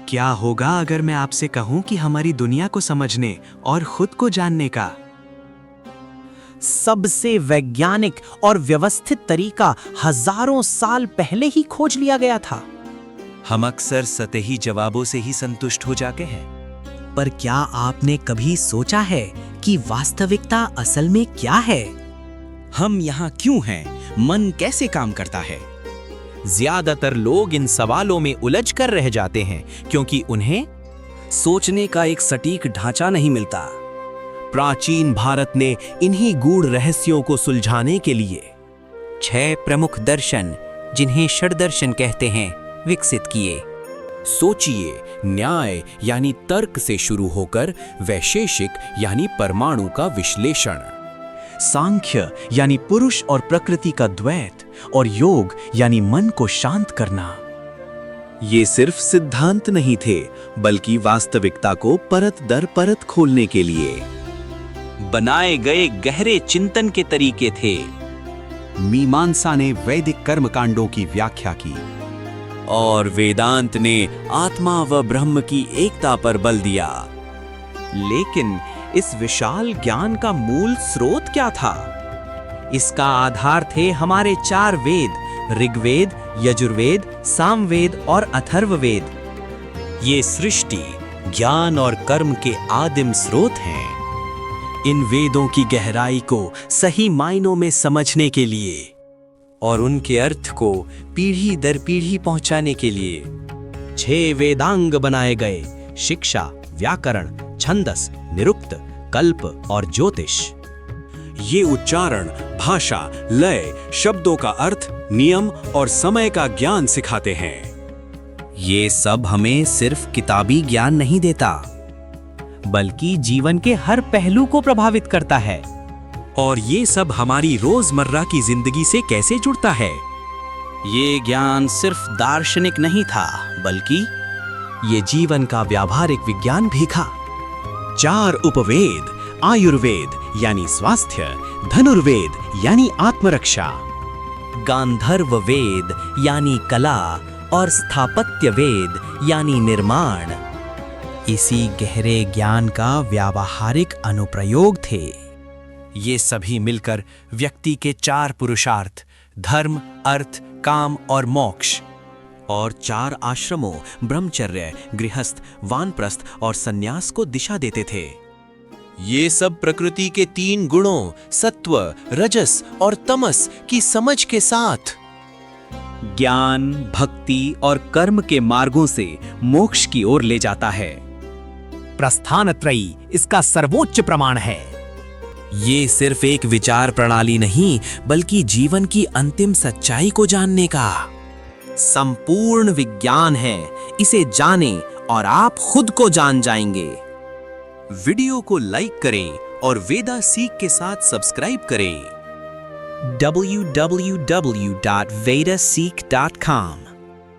क्या होगा अगर मैं आपसे कहूं कि हमारी दुनिया को समझने और खुद को जानने का सबसे वैज्ञानिक और व्यवस्थित तरीका हजारों साल पहले ही खोज लिया गया था। हम अक्सर सतही जवाबों से ही संतुष्ट हो जाते हैं। पर क्या आपने कभी सोचा है कि वास्तविकता असल में क्या है? हम यहाँ क्यों हैं? मन कैसे काम करता है? ज्यादातर लोग इन सवालों में उलझ कर रह जाते हैं क्योंकि उन्हें सोचने का एक सटीक ढांचा नहीं मिलता। प्राचीन भारत ने इन्हीं गूढ़ रहस्यों को सुलझाने के लिए 6 प्रमुख दर्शन, जिन्हें षड्दर्शन कहते हैं, विकसित किए। सोचिए, न्याय यानी तर्क से शुरू होकर वैशेषिक यानी परमाणु का विश्लेषण, सांख्य यानी पुरुष और प्रकृति का द्वैत, और योग यानी मन को शांत करना। ये सिर्फ सिद्धांत नहीं थे, बल्कि वास्तविकता को परत दर परत खोलने के लिए बनाए गए गहरे चिंतन के तरीके थे। मीमांसा ने वैदिक कर्मकांडों की व्याख्या की और वेदांत ने आत्मा व ब्रह्म की एकता पर बल दिया। लेकिन इस विशाल ज्ञान का मूल स्रोत क्या था? इसका आधार थे हमारे 4 वेद, ऋग्वेद, यजुर्वेद, सामवेद और अथर्ववेद। ये सृष्टि, ज्ञान और कर्म के आदिम स्रोत हैं। इन वेदों की गहराई को सही मायनों में समझने के लिए और उनके अर्थ को पीढ़ी दर पीढ़ी पहुंचाने के लिए 6 वेदांग बनाए गए: शिक्षा, व्याकरण, छंदस, निरुक्त, कल्प और ज्योतिष। ये उच्चारण, भाषा, लय, शब्दों का अर्थ, नियम और समय का ज्ञान सिखाते हैं। ये सब हमें सिर्फ किताबी ज्ञान नहीं देता, बल्कि जीवन के हर पहलू को प्रभावित करता है। और ये सब हमारी रोजमर्रा की जिंदगी से कैसे जुड़ता है? ये ज्ञान सिर्फ दार्शनिक नहीं था, बल्कि ये जीवन का व्यावहारिक विज्ञान भी था। 4 उपवेद, आयुर्वेद यानी स्वास्थ्य, धनुर्वेद यानी आत्मरक्षा, गांधर्व वेद यानी कला और स्थापत्य वेद यानी निर्माण इसी गहरे ज्ञान का व्यावहारिक अनुप्रयोग थे। ये सभी मिलकर व्यक्ति के 4 पुरुषार्थ, धर्म, अर्थ, काम और मोक्ष, और 4 आश्रमों ब्रह्मचर्य, गृहस्थ, वानप्रस्थ और सन्यास को दिशा देते थे। ये सब प्रकृति के 3 गुणों सत्व, रजस और तमस की समझ के साथ ज्ञान, भक्ति और कर्म के मार्गों से मोक्ष की ओर ले जाता है। प्रस्थानत्रयी इसका सर्वोच्च प्रमाण है। ये सिर्फ एक विचार प्रणाली नहीं, बल्कि जीवन की अंतिम सच्चाई को जानने का संपूर्ण विज्ञान है। इसे जानें और आप खुद को जान जाएंगे। वीडियो को लाइक करें और वेदा सीख के साथ सब्सक्राइब करें। www.vedaseek.com